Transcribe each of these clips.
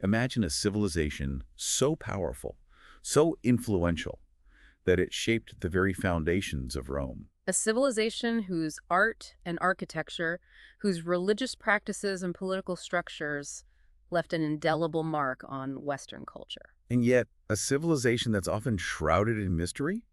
Imagine a civilization so powerful, so influential, that it shaped the very foundations of Rome. A civilization whose art and architecture, whose religious practices and political structures left an indelible mark on Western culture. And yet, a civilization that's often shrouded in mystery?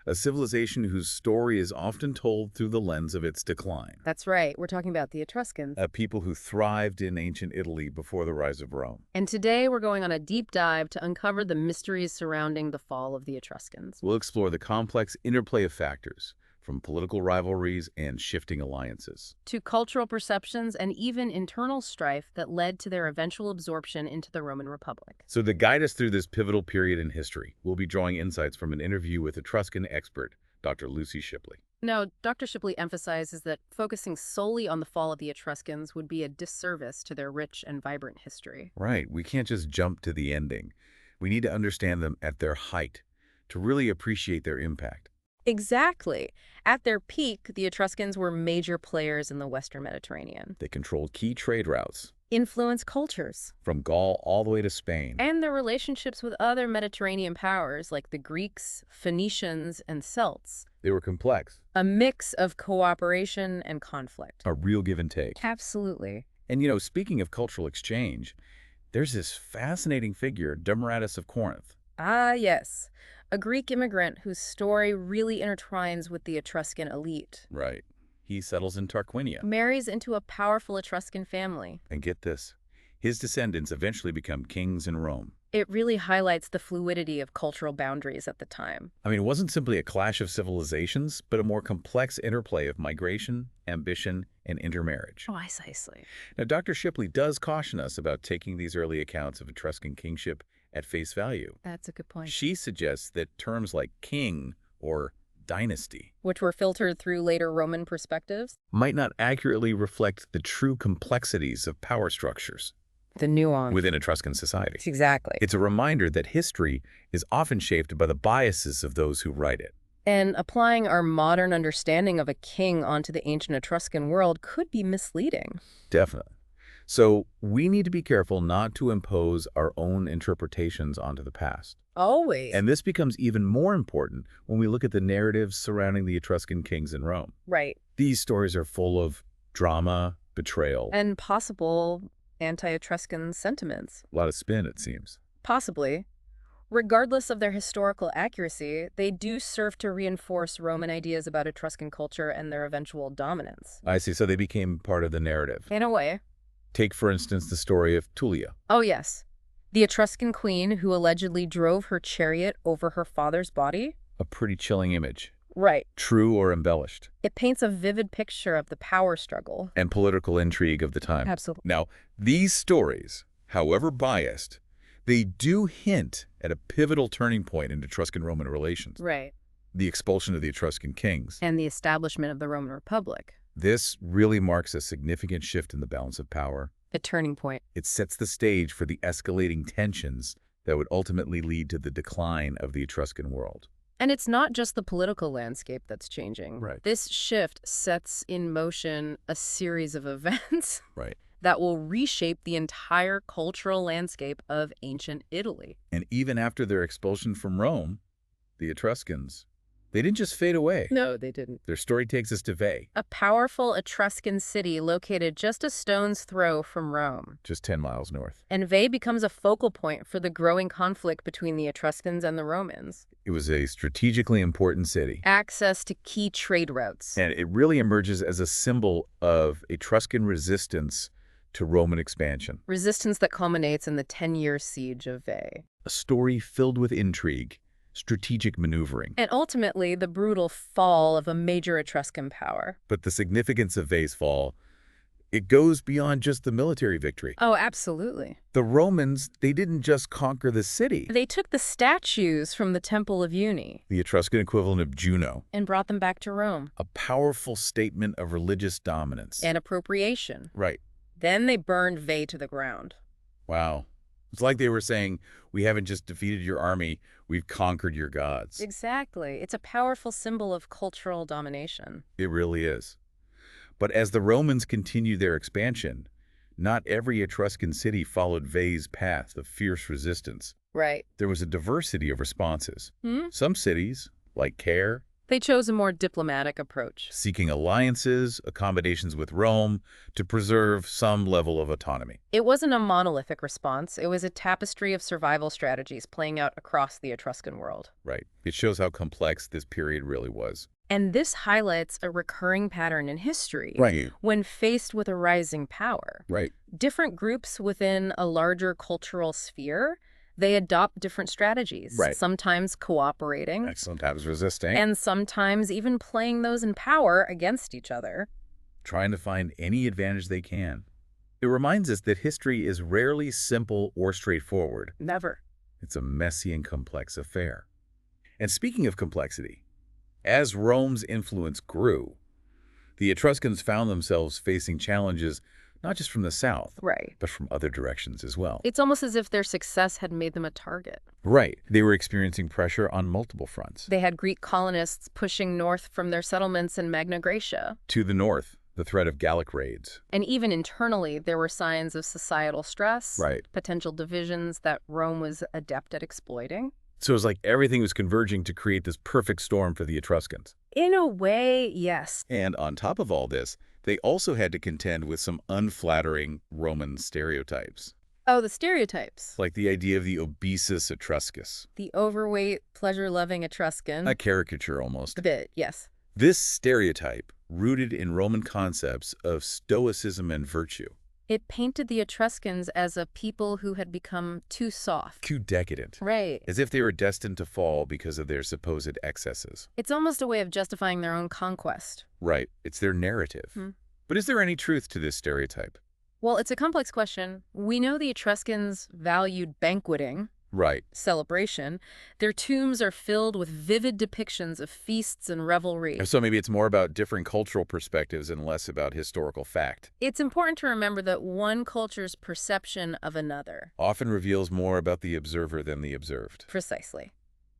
A civilization whose story is often told through the lens of its decline. That's right, we're talking about the Etruscans. A people who thrived in ancient Italy before the rise of Rome. And today we're going on a deep dive to uncover the mysteries surrounding the fall of the Etruscans. We'll explore the complex interplay of factors, from political rivalries and shifting alliances, To cultural perceptions and even internal strife that led to their eventual absorption into the Roman Republic. So to guide us through this pivotal period in history, we'll be drawing insights from an interview with Etruscan expert, Dr. Lucy Shipley. Now, Dr. Shipley emphasizes that focusing solely on the fall of the Etruscans would be a disservice to their rich and vibrant history. Right, we can't just jump to the ending. We need to understand them at their height to really appreciate their impact. Exactly. At their peak, the Etruscans were major players in the Western Mediterranean. They controlled key trade routes, Influenced cultures. from Gaul all the way to Spain. And their relationships with other Mediterranean powers like the Greeks, Phoenicians, and Celts. They were complex, A mix of cooperation and conflict. a real give and take. Absolutely. And you know, speaking of cultural exchange, there's this fascinating figure, Demaratus of Corinth. Ah, yes. A Greek immigrant whose story really intertwines with the Etruscan elite. Right. He settles in Tarquinia. Marries into a powerful Etruscan family. And get this, his descendants eventually become kings in Rome. It really highlights the fluidity of cultural boundaries at the time. I mean, it wasn't simply a clash of civilizations, but a more complex interplay of migration, ambition, and intermarriage. Precisely. Now, Dr. Shipley does caution us about taking these early accounts of Etruscan kingship at face value. That's a good point. She suggests that terms like king or dynasty Which were filtered through later Roman perspectives. might not accurately reflect the true complexities of power structures The nuance. within Etruscan society. Exactly. It's a reminder that history is often shaped by the biases of those who write it. And applying our modern understanding of a king onto the ancient Etruscan world could be misleading. Definitely. So we need to be careful not to impose our own interpretations onto the past. Always. And this becomes even more important when we look at the narratives surrounding the Etruscan kings in Rome. Right. These stories are full of drama, betrayal, And possible anti-Etruscan sentiments. a lot of spin, it seems. Possibly. Regardless of their historical accuracy, they do serve to reinforce Roman ideas about Etruscan culture and their eventual dominance. I see. So they became part of the narrative. In a way. Take, for instance, the story of Tullia. Oh, yes. The Etruscan queen who allegedly drove her chariot over her father's body? A pretty chilling image. Right. True or embellished. It paints a vivid picture of the power struggle. And political intrigue of the time. Absolutely. Now, these stories, however biased, they do hint at a pivotal turning point in Etruscan-Roman relations. Right. The expulsion of the Etruscan kings. And the establishment of the Roman Republic. This really marks a significant shift in the balance of power. A turning point. It sets the stage for the escalating tensions that would ultimately lead to the decline of the Etruscan world. And it's not just the political landscape that's changing. Right. This shift sets in motion a series of events Right. that will reshape the entire cultural landscape of ancient Italy. And even after their expulsion from Rome, the Etruscans, they didn't just fade away. No, they didn't. Their story takes us to Veii, A powerful Etruscan city located just a stone's throw from Rome. just 10 miles north. And Veii becomes a focal point for the growing conflict between the Etruscans and the Romans. It was a strategically important city. Access to key trade routes. And it really emerges as a symbol of Etruscan resistance to Roman expansion. Resistance that culminates in the 10-year siege of Veii. A story filled with intrigue, strategic maneuvering. And ultimately, the brutal fall of a major Etruscan power. But the significance of Veii's fall, it goes beyond just the military victory. Oh, absolutely. The Romans, they didn't just conquer the city, They took the statues from the Temple of Uni the Etruscan equivalent of Juno, and brought them back to Rome. a powerful statement of religious dominance. And appropriation. Right. Then they burned Veii to the ground. Wow. It's like they were saying, we haven't just defeated your army, we've conquered your gods. Exactly. It's a powerful symbol of cultural domination. It really is. But as the Romans continued their expansion, Not every Etruscan city followed Veil's path of fierce resistance. Right. There was a diversity of responses. Hmm? Some cities, like Caer, They chose a more diplomatic approach. seeking alliances, accommodations with Rome, to preserve some level of autonomy. It wasn't a monolithic response. It was a tapestry of survival strategies playing out across the Etruscan world. Right. It shows how complex this period really was. And this highlights a recurring pattern in history. Right. When faced with a rising power, Right. different groups within a larger cultural sphere, they adopt different strategies, Right. sometimes cooperating, Sometimes resisting. and sometimes even playing those in power against each other. Trying to find any advantage they can. It reminds us that history is rarely simple or straightforward. Never. It's a messy and complex affair. And speaking of complexity, as Rome's influence grew, the Etruscans found themselves facing challenges not just from the south, Right. but from other directions as well. It's almost as if their success had made them a target. Right. They were experiencing pressure on multiple fronts. They had Greek colonists pushing north from their settlements in Magna Graecia. To the north, the threat of Gallic raids. And even internally, there were signs of societal stress, Right. potential divisions that Rome was adept at exploiting. So it was like everything was converging to create this perfect storm for the Etruscans. In a way, yes. And on top of all this, they also had to contend with some unflattering Roman stereotypes, Oh, the stereotypes. like the idea of the obesus Etruscus, The overweight, pleasure-loving Etruscan. a caricature almost. A bit, yes. This stereotype, rooted in Roman concepts of stoicism and virtue, It painted the Etruscans as a people who had become too soft. too decadent, Right. as if they were destined to fall because of their supposed excesses. It's almost a way of justifying their own conquest. Right, it's their narrative. Hmm. But is there any truth to this stereotype? Well, it's a complex question. We know the Etruscans valued banqueting, Right. celebration. Their tombs are filled with vivid depictions of feasts and revelry. So maybe it's more about different cultural perspectives and less about historical fact. It's important to remember that one culture's perception of another. Often reveals more about the observer than the observed. Precisely.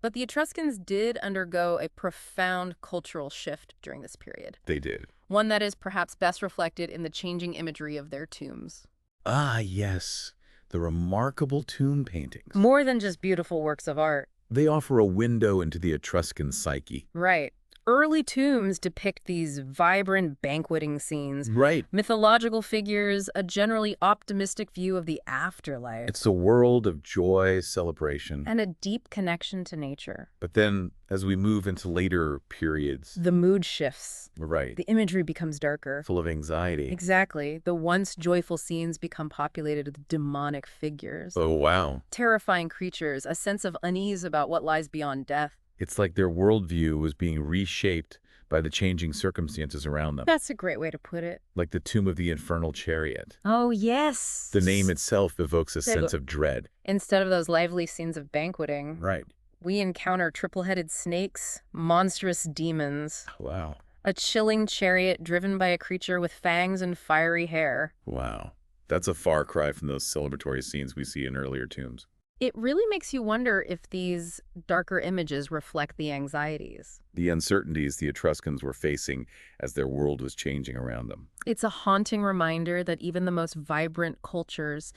But the Etruscans did undergo a profound cultural shift during this period, They did. one that is perhaps best reflected in the changing imagery of their tombs. Ah, yes. The remarkable tomb paintings. More than just beautiful works of art. They offer a window into the Etruscan psyche. Right. Early tombs depict these vibrant banqueting scenes, Right. mythological figures, a generally optimistic view of the afterlife, It's a world of joy, celebration. and a deep connection to nature. But then, as we move into later periods, The mood shifts. right, The imagery becomes darker. full of anxiety. Exactly. The once joyful scenes become populated with demonic figures, Oh, wow. terrifying creatures, a sense of unease about what lies beyond death. It's like their worldview was being reshaped by the changing circumstances around them. That's a great way to put it. Like the tomb of the infernal chariot. Oh, yes. The name itself evokes a sense of dread. Instead of those lively scenes of banqueting, Right. we encounter triple-headed snakes, monstrous demons, Wow. a chilling chariot driven by a creature with fangs and fiery hair. Wow. That's a far cry from those celebratory scenes we see in earlier tombs. It really makes you wonder if these darker images reflect the anxieties. The uncertainties the Etruscans were facing as their world was changing around them. It's a haunting reminder that even the most vibrant cultures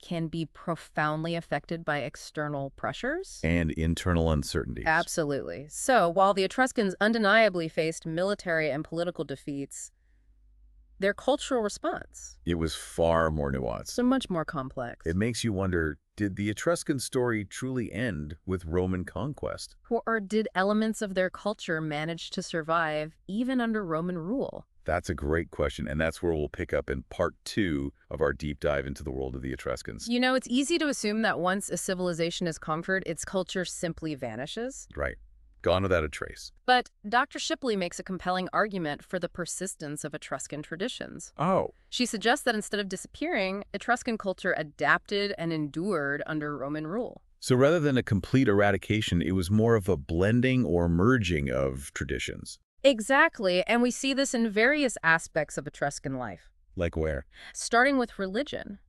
can be profoundly affected by external pressures. And internal uncertainties. Absolutely. So, while the Etruscans undeniably faced military and political defeats, their cultural response It was far more nuanced. is much more complex. It makes you wonder, did the Etruscan story truly end with Roman conquest? Or did elements of their culture manage to survive even under Roman rule? That's a great question, and that's where we'll pick up in part 2 of our deep dive into the world of the Etruscans. You know, it's easy to assume that once a civilization is conquered, its culture simply vanishes. Right. Gone without a trace. But Dr. Shipley makes a compelling argument for the persistence of Etruscan traditions. Oh. She suggests that instead of disappearing, Etruscan culture adapted and endured under Roman rule. So rather than a complete eradication, it was more of a blending or merging of traditions. Exactly, and we see this in various aspects of Etruscan life. Like where? Starting with religion.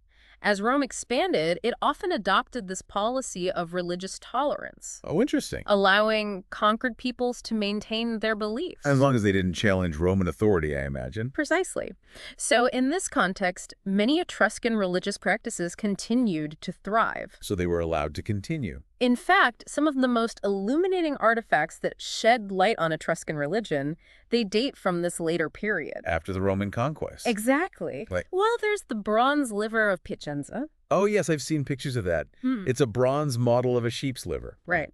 As Rome expanded, it often adopted this policy of religious tolerance, Oh, interesting. allowing conquered peoples to maintain their As beliefs. long as they didn't challenge Roman authority, I imagine. Precisely. So, in this context, many Etruscan religious practices continued to thrive. So they were allowed to continue. In fact, some of the most illuminating artifacts that shed light on Etruscan religion, they date from this later period. After the Roman conquest. Exactly. Like, Well, there's the bronze liver of Piacenza. oh, yes, I've seen pictures of that. Hmm. It's a bronze model of a sheep's liver. Right.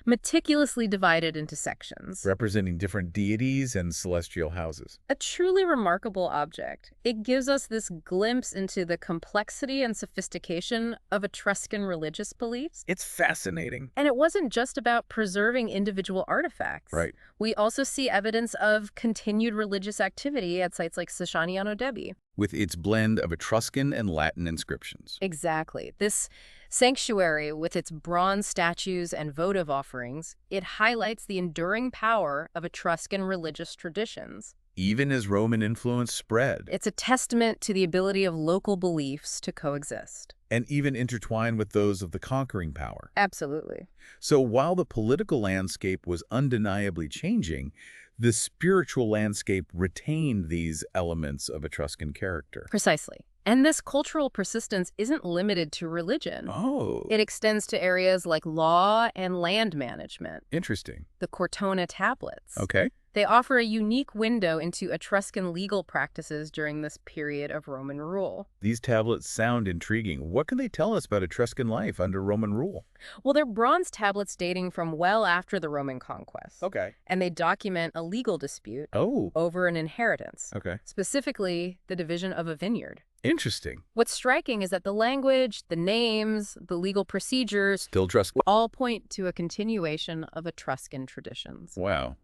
Meticulously divided into sections. Representing different deities and celestial houses. A truly remarkable object. It gives us this glimpse into the complexity and sophistication of Etruscan religious beliefs. It's fascinating. And it wasn't just about preserving individual artifacts. Right. We also see evidence of continued religious activity at sites like Sascianiano Debi. With its blend of Etruscan and Latin inscriptions. Exactly. This sanctuary, with its bronze statues and votive offerings, it highlights the enduring power of Etruscan religious traditions. Even as Roman influence spread. It's a testament to the ability of local beliefs to coexist. And even intertwined with those of the conquering power. Absolutely. So while the political landscape was undeniably changing, the spiritual landscape retained these elements of Etruscan character. Precisely. And this cultural persistence isn't limited to religion. Oh, It extends to areas like law and land management. interesting. The Cortona tablets. Okay. They offer a unique window into Etruscan legal practices during this period of Roman rule. These tablets sound intriguing. What can they tell us about Etruscan life under Roman rule? Well, they're bronze tablets dating from well after the Roman conquest. Okay. And they document a legal dispute Oh, over an inheritance, okay. specifically the division of a vineyard. Interesting. What's striking is that the language, the names, the legal procedures Still Etruscan. all point to a continuation of Etruscan traditions. Wow.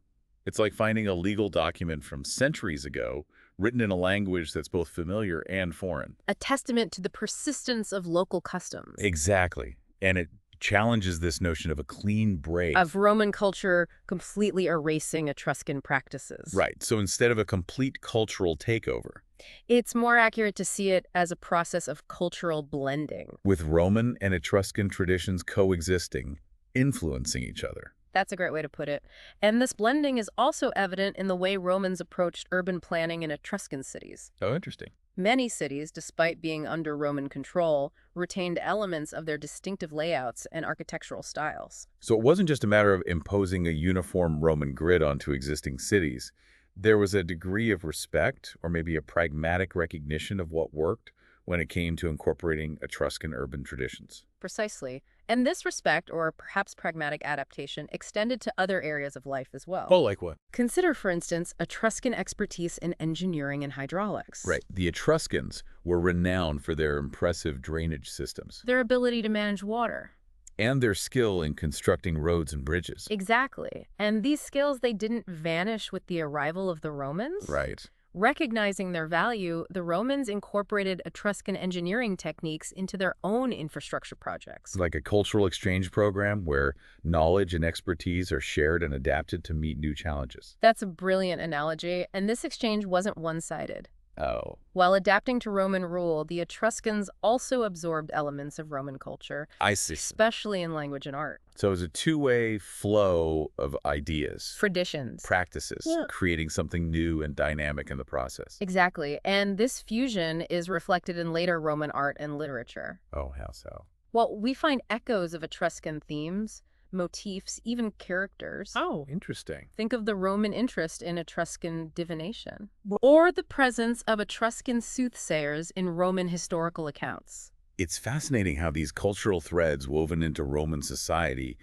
It's like finding a legal document from centuries ago, written in a language that's both familiar and foreign. A testament to the persistence of local customs. Exactly. And it challenges this notion of a clean break. Of Roman culture completely erasing Etruscan practices. Right. So instead of a complete cultural takeover, It's more accurate to see it as a process of cultural blending. with Roman and Etruscan traditions coexisting, influencing each other. That's a great way to put it. And this blending is also evident in the way Romans approached urban planning in Etruscan cities. Oh, interesting. Many cities, despite being under Roman control, retained elements of their distinctive layouts and architectural styles. So it wasn't just a matter of imposing a uniform Roman grid onto existing cities. There was a degree of respect, or maybe a pragmatic recognition of what worked when it came to incorporating Etruscan urban traditions. Precisely. And this respect, or perhaps pragmatic adaptation, extended to other areas of life as well. Oh, like what? Consider, for instance, Etruscan expertise in engineering and hydraulics. Right. The Etruscans were renowned for their impressive drainage systems Their ability to manage water. and their skill in constructing roads and bridges. Exactly. And these skills, they didn't vanish with the arrival of the Romans. Right. Recognizing their value, the Romans incorporated Etruscan engineering techniques into their own infrastructure projects. It's like a cultural exchange program where knowledge and expertise are shared and adapted to meet new challenges. That's a brilliant analogy, and this exchange wasn't one-sided. Oh. While adapting to Roman rule, the Etruscans also absorbed elements of Roman culture, I see. especially in language and art. So it's a two-way flow of ideas, Traditions. practices, Yeah. creating something new and dynamic in the process. Exactly. And this fusion is reflected in later Roman art and literature. Oh, how so? Well, we find echoes of Etruscan themes, motifs, even characters. Oh, interesting. Think of the Roman interest in Etruscan divination, or the presence of Etruscan soothsayers in Roman historical accounts. It's fascinating how these cultural threads woven into Roman society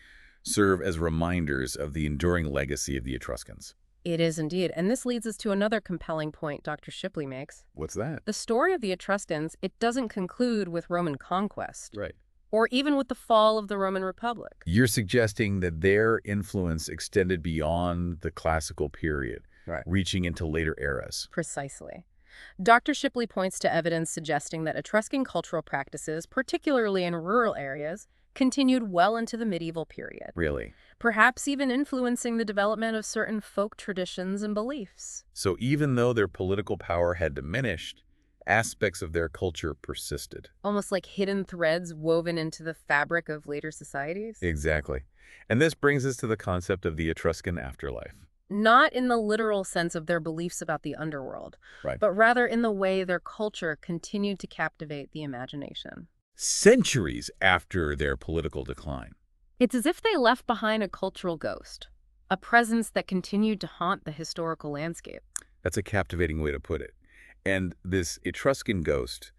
serve as reminders of the enduring legacy of the Etruscans. It is indeed, and this leads us to another compelling point Dr. Shipley makes. What's that? The story of the Etruscans, it doesn't conclude with Roman conquest, Right. or even with the fall of the Roman Republic. You're suggesting that their influence extended beyond the classical period, Right. reaching into later eras. Precisely. Dr. Shipley points to evidence suggesting that Etruscan cultural practices, particularly in rural areas, continued well into the medieval period, Really? perhaps even influencing the development of certain folk traditions and beliefs. So even though their political power had diminished, aspects of their culture persisted. Almost like hidden threads woven into the fabric of later societies? Exactly. And this brings us to the concept of the Etruscan afterlife. Not in the literal sense of their beliefs about the underworld, Right. but rather in the way their culture continued to captivate the imagination. Centuries after their political decline. It's as if they left behind a cultural ghost, a presence that continued to haunt the historical landscape. That's a captivating way to put it. And this Etruscan ghost,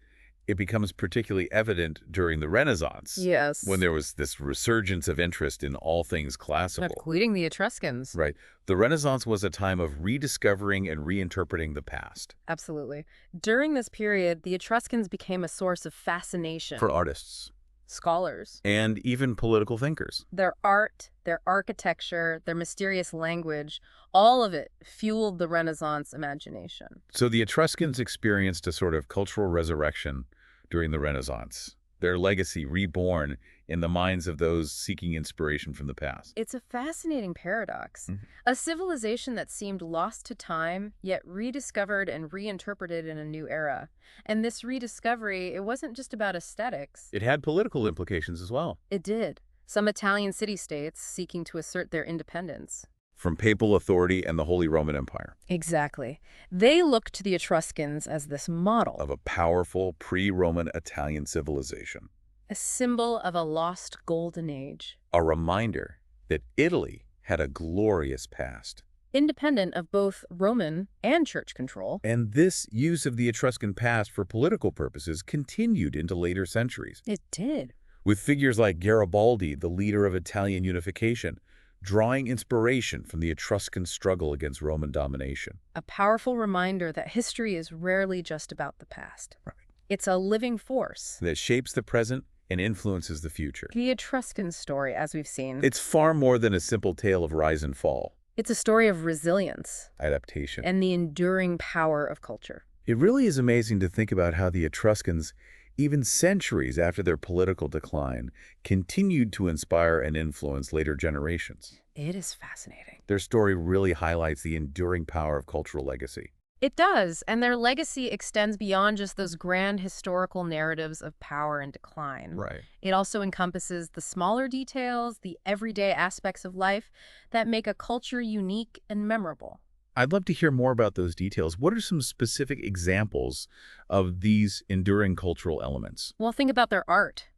it becomes particularly evident during the Renaissance, Yes. when there was this resurgence of interest in all things classical. Including the Etruscans. Right. The Renaissance was a time of rediscovering and reinterpreting the past. Absolutely. During this period, the Etruscans became a source of fascination. For artists. Scholars. And even political thinkers. Their art, their architecture, their mysterious language, all of it fueled the Renaissance imagination. So the Etruscans experienced a sort of cultural resurrection during the Renaissance, their legacy reborn in the minds of those seeking inspiration from the past. It's a fascinating paradox. Mhm. A civilization that seemed lost to time, yet rediscovered and reinterpreted in a new era. And this rediscovery, it wasn't just about aesthetics. It had political implications as well. It did. Some Italian city-states seeking to assert their independence. From papal authority and the Holy Roman Empire. Exactly. They looked to the Etruscans as this model, Of a powerful pre-Roman Italian civilization. a symbol of a lost golden age, A reminder that Italy had a glorious past. independent of both Roman and church control. And this use of the Etruscan past for political purposes continued into later centuries, It did. with figures like Garibaldi, the leader of Italian unification, drawing inspiration from the Etruscan struggle against Roman domination. A powerful reminder that history is rarely just about the past. Right. It's a living force. That shapes the present and influences the future. The Etruscan story, as we've seen, It's far more than a simple tale of rise and fall, it's a story of resilience adaptation. and the enduring power of culture. It really is amazing to think about how the Etruscans, even centuries after their political decline, continued to inspire and influence later generations. It is fascinating. Their story really highlights the enduring power of cultural legacy. It does, and their legacy extends beyond just those grand historical narratives of power and decline. Right. It also encompasses the smaller details, the everyday aspects of life that make a culture unique and memorable. I'd love to hear more about those details. What are some specific examples of these enduring cultural elements? Well, think about their art.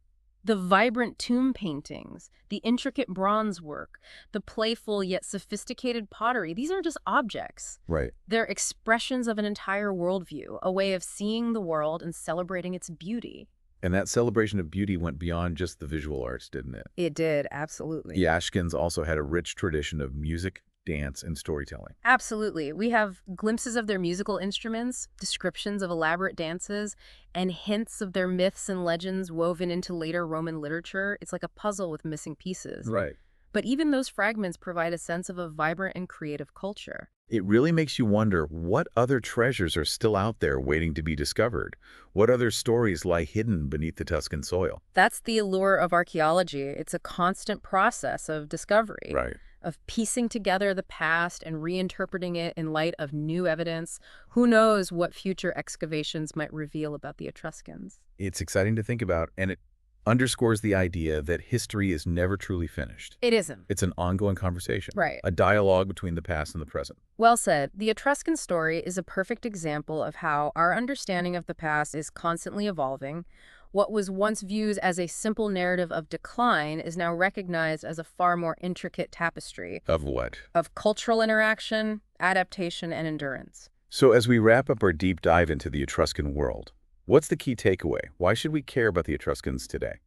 The vibrant tomb paintings, the intricate bronze work, the playful yet sophisticated pottery. These aren't just objects. Right. They're expressions of an entire worldview, a way of seeing the world and celebrating its beauty. And that celebration of beauty went beyond just the visual arts, didn't it? It did, absolutely. The Ashkans also had a rich tradition of music, dance, and storytelling. Absolutely. We have glimpses of their musical instruments, descriptions of elaborate dances, and hints of their myths and legends woven into later Roman literature. It's like a puzzle with missing pieces. Right. But even those fragments provide a sense of a vibrant and creative culture. It really makes you wonder what other treasures are still out there waiting to be discovered. What other stories lie hidden beneath the Tuscan soil? That's the allure of archaeology. It's a constant process of discovery. Right. Of piecing together the past and reinterpreting it in light of new evidence. Who knows what future excavations might reveal about the Etruscans? It's exciting to think about, and it underscores the idea that history is never truly finished. It isn't. It's an ongoing conversation. Right. A dialogue between the past and the present. Well said. The Etruscan story is a perfect example of how our understanding of the past is constantly evolving. What was once viewed as a simple narrative of decline is now recognized as a far more intricate tapestry Of what? of cultural interaction, adaptation, and endurance. So as we wrap up our deep dive into the Etruscan world, what's the key takeaway? Why should we care about the Etruscans today?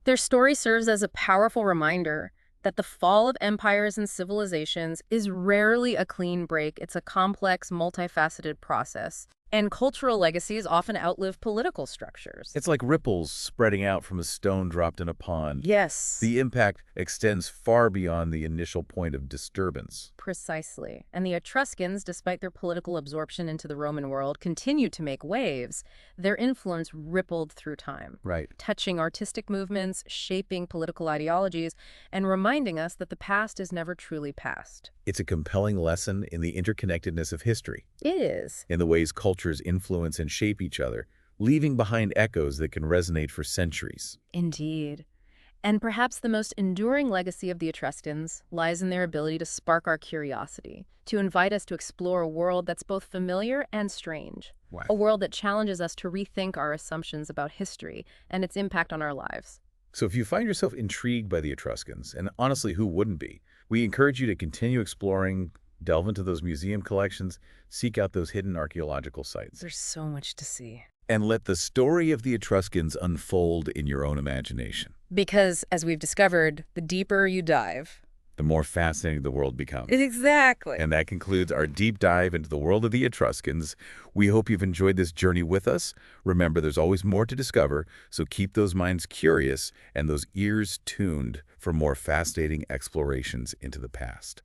Their story serves as a powerful reminder that the fall of empires and civilizations is rarely a clean break. It's a complex, multifaceted process. And cultural legacies often outlive political structures. It's like ripples spreading out from a stone dropped in a pond. Yes. The impact extends far beyond the initial point of disturbance. Precisely. And the Etruscans, despite their political absorption into the Roman world, continued to make waves. Their influence rippled through time, Right. touching artistic movements, shaping political ideologies, and reminding us that the past is never truly past. It's a compelling lesson in the interconnectedness of history, It is. in the ways cultures influence and shape each other, leaving behind echoes that can resonate for centuries. Indeed. And perhaps the most enduring legacy of the Etruscans lies in their ability to spark our curiosity, to invite us to explore a world that's both familiar and strange, Wow. a world that challenges us to rethink our assumptions about history and its impact on our lives. So if you find yourself intrigued by the Etruscans, and honestly, who wouldn't be, we encourage you to continue exploring, delve into those museum collections, seek out those hidden archaeological sites, There's so much to see. and let the story of the Etruscans unfold in your own imagination. Because, as we've discovered, the deeper you dive. The more fascinating the world becomes. Exactly. And that concludes our deep dive into the world of the Etruscans. We hope you've enjoyed this journey with us. Remember, there's always more to discover, so keep those minds curious and those ears tuned for more fascinating explorations into the past.